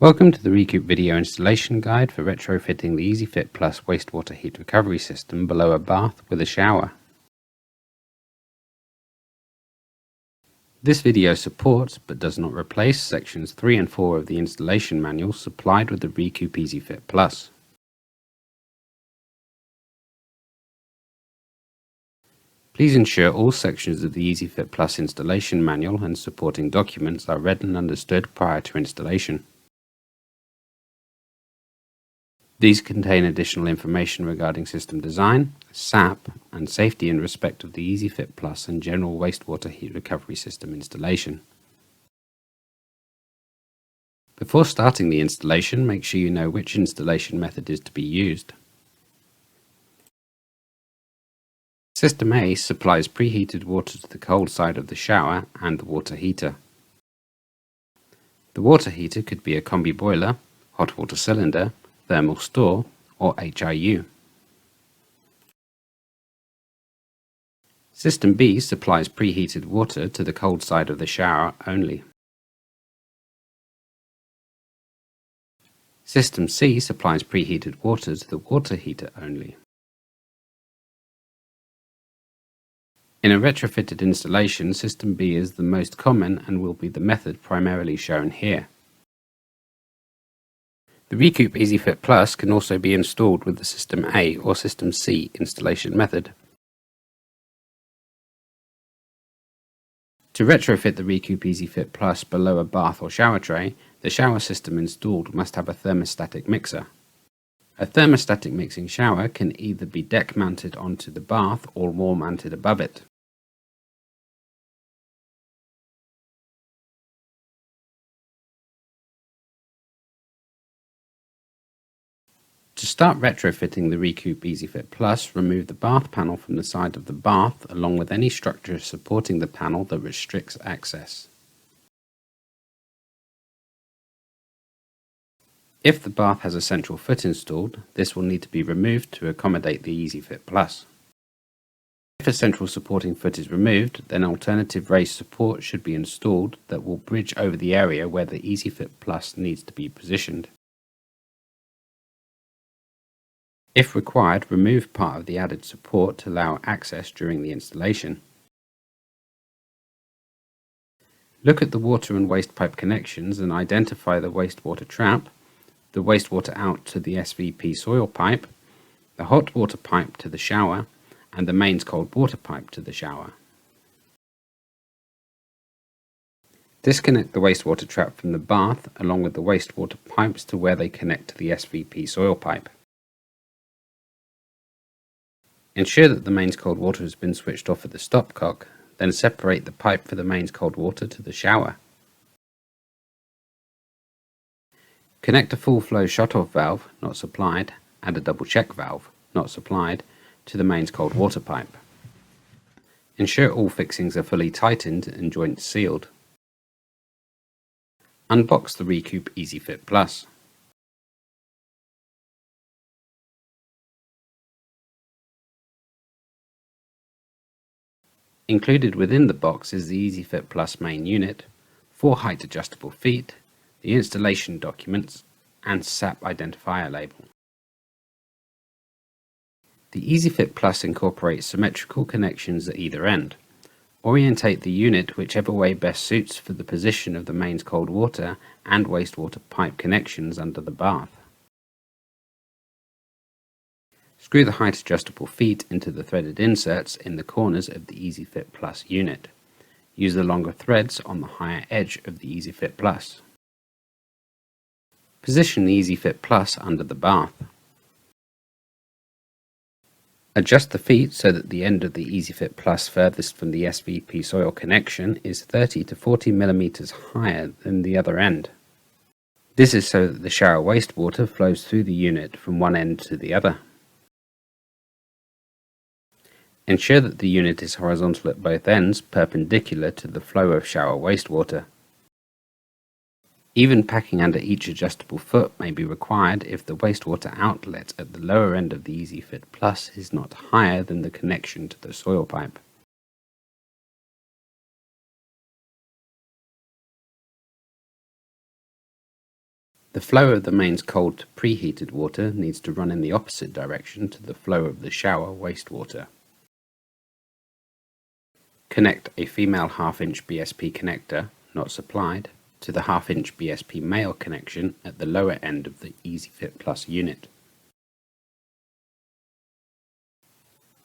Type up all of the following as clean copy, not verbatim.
Welcome to the Recoup video installation guide for retrofitting the Easyfit Plus wastewater heat recovery system below a bath with a shower. This video supports, but does not replace, sections 3 and 4 of the installation manual supplied with the Recoup Easyfit Plus. Please ensure all sections of the Easyfit Plus installation manual and supporting documents are read and understood prior to installation. These contain additional information regarding system design, SAP, and safety in respect of the Easyfit Plus and general wastewater heat recovery system installation. Before starting the installation, make sure you know which installation method is to be used. System A supplies preheated water to the cold side of the shower and the water heater. The water heater could be a combi boiler, hot water cylinder, thermal store, or HIU. System B supplies preheated water to the cold side of the shower only. System C supplies preheated water to the water heater only. In a retrofitted installation, System B is the most common and will be the method primarily shown here. The Recoup Easyfit Plus can also be installed with the System A or System C installation method. To retrofit the Recoup Easyfit Plus below a bath or shower tray, the shower system installed must have a thermostatic mixer. A thermostatic mixing shower can either be deck mounted onto the bath or wall mounted above it. To start retrofitting the Recoup Easyfit Plus, remove the bath panel from the side of the bath along with any structure supporting the panel that restricts access. If the bath has a central foot installed, this will need to be removed to accommodate the Easyfit Plus. If a central supporting foot is removed, then alternative raised support should be installed that will bridge over the area where the Easyfit Plus needs to be positioned. If required, remove part of the added support to allow access during the installation. Look at the water and waste pipe connections and identify the wastewater trap, the wastewater out to the SVP soil pipe, the hot water pipe to the shower, and the mains cold water pipe to the shower. Disconnect the wastewater trap from the bath along with the wastewater pipes to where they connect to the SVP soil pipe. Ensure that the mains cold water has been switched off at the stopcock, then separate the pipe for the mains cold water to the shower. Connect a full flow shut-off valve, not supplied, and a double check valve, not supplied, to the mains cold water pipe. Ensure all fixings are fully tightened and joints sealed. Unbox the Recoup Easyfit Plus. Included within the box is the Easyfit Plus main unit, 4 height adjustable feet, the installation documents, and SAP identifier label. The Easyfit Plus incorporates symmetrical connections at either end. Orientate the unit whichever way best suits for the position of the mains cold water and wastewater pipe connections under the bath. Screw the height adjustable feet into the threaded inserts in the corners of the Easyfit Plus unit. Use the longer threads on the higher edge of the Easyfit Plus. Position the Easyfit Plus under the bath. Adjust the feet so that the end of the Easyfit Plus furthest from the SVP soil connection is 30 to 40 mm higher than the other end. This is so that the shower wastewater flows through the unit from one end to the other. Ensure that the unit is horizontal at both ends, perpendicular to the flow of shower wastewater. Even packing under each adjustable foot may be required if the wastewater outlet at the lower end of the Easyfit Plus is not higher than the connection to the soil pipe. The flow of the mains cold to preheated water needs to run in the opposite direction to the flow of the shower wastewater. Connect a female 1/2" BSP connector, not supplied, to the 1/2" BSP male connection at the lower end of the Easyfit Plus unit.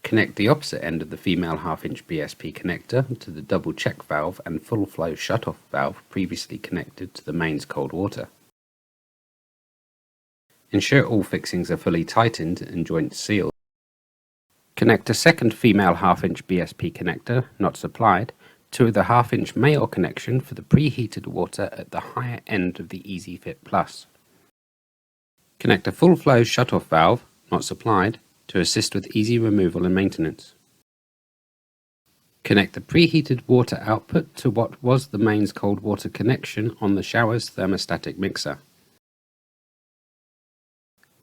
Connect the opposite end of the female 1/2" BSP connector to the double check valve and full flow shutoff valve previously connected to the mains cold water. Ensure all fixings are fully tightened and joints sealed. Connect a second female 1/2" BSP connector, not supplied, to the 1/2" male connection for the preheated water at the higher end of the Easyfit Plus. Connect a full flow shutoff valve, not supplied, to assist with easy removal and maintenance. Connect the preheated water output to what was the mains cold water connection on the shower's thermostatic mixer.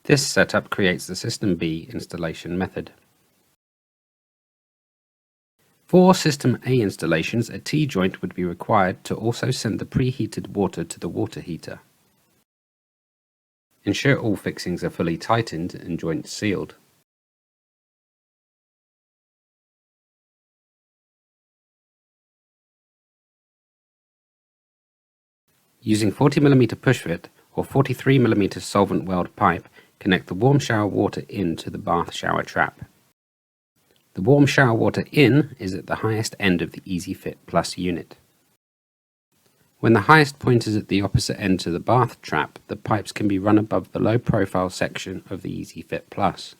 This setup creates the System B installation method. For System A installations, a T-joint would be required to also send the preheated water to the water heater. Ensure all fixings are fully tightened and joints sealed. Using 40mm push fit or 43mm solvent weld pipe, connect the warm shower water in to the bath shower trap. The warm shower water in is at the highest end of the Easyfit Plus unit. When the highest point is at the opposite end to the bath trap, the pipes can be run above the low profile section of the Easyfit Plus.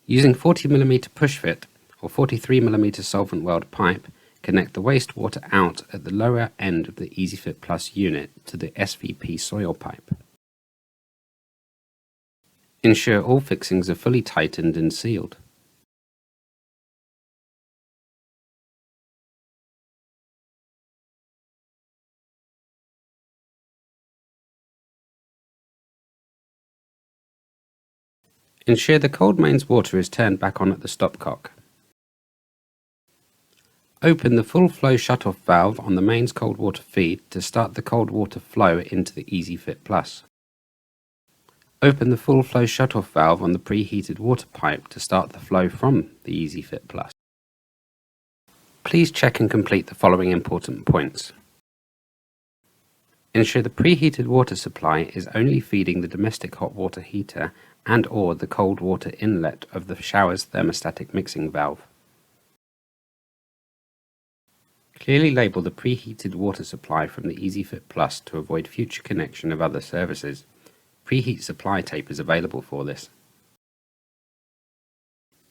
Using 40mm push fit or 43mm solvent weld pipe, connect the wastewater out at the lower end of the Easyfit Plus unit to the SVP soil pipe. Ensure all fixings are fully tightened and sealed. Ensure the cold mains water is turned back on at the stopcock. Open the full flow shutoff valve on the mains cold water feed to start the cold water flow into the Easyfit Plus. Open the full flow shutoff valve on the preheated water pipe to start the flow from the Easyfit Plus. Please check and complete the following important points. Ensure the preheated water supply is only feeding the domestic hot water heater and/or the cold water inlet of the shower's thermostatic mixing valve. Clearly label the preheated water supply from the Easyfit Plus to avoid future connection of other services. Preheat supply tape is available for this.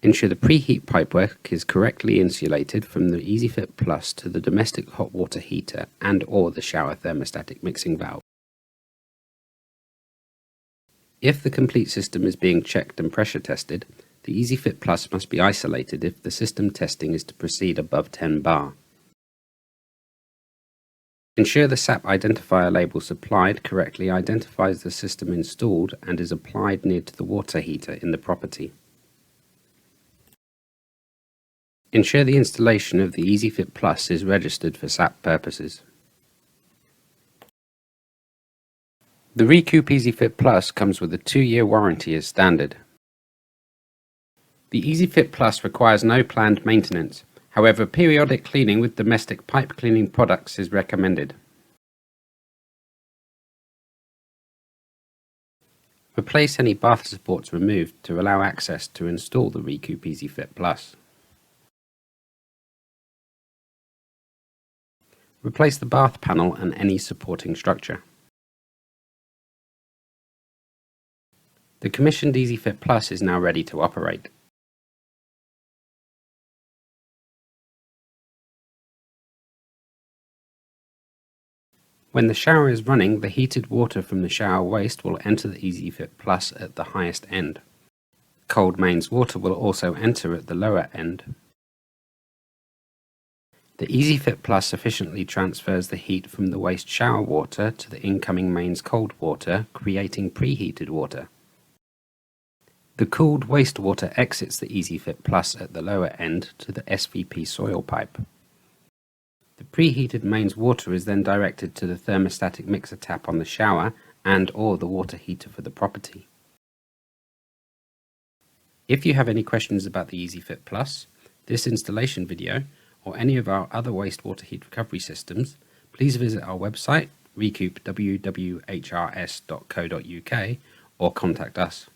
Ensure the preheat pipework is correctly insulated from the Easyfit Plus to the domestic hot water heater and/or the shower thermostatic mixing valve. If the complete system is being checked and pressure tested, the Easyfit Plus must be isolated if the system testing is to proceed above 10 bar. Ensure the SAP identifier label supplied correctly identifies the system installed and is applied near to the water heater in the property. Ensure the installation of the Easyfit Plus is registered for SAP purposes. The Recoup Easyfit Plus comes with a 2-year warranty as standard. The Easyfit Plus requires no planned maintenance. However, periodic cleaning with domestic pipe cleaning products is recommended. Replace any bath supports removed to allow access to install the Recoup Easyfit Plus. Replace the bath panel and any supporting structure. The commissioned Easyfit Plus is now ready to operate. When the shower is running, the heated water from the shower waste will enter the Easyfit Plus at the highest end. Cold mains water will also enter at the lower end. The Easyfit Plus efficiently transfers the heat from the waste shower water to the incoming mains cold water, creating preheated water. The cooled wastewater exits the Easyfit Plus at the lower end to the SVP soil pipe. The Preheated mains water is then directed to the thermostatic mixer tap on the shower and/or the water heater for the property. If you have any questions about the Easyfit Plus, this installation video, or any of our other wastewater heat recovery systems, please visit our website, Recoup WWHRS.co.uk, or contact us.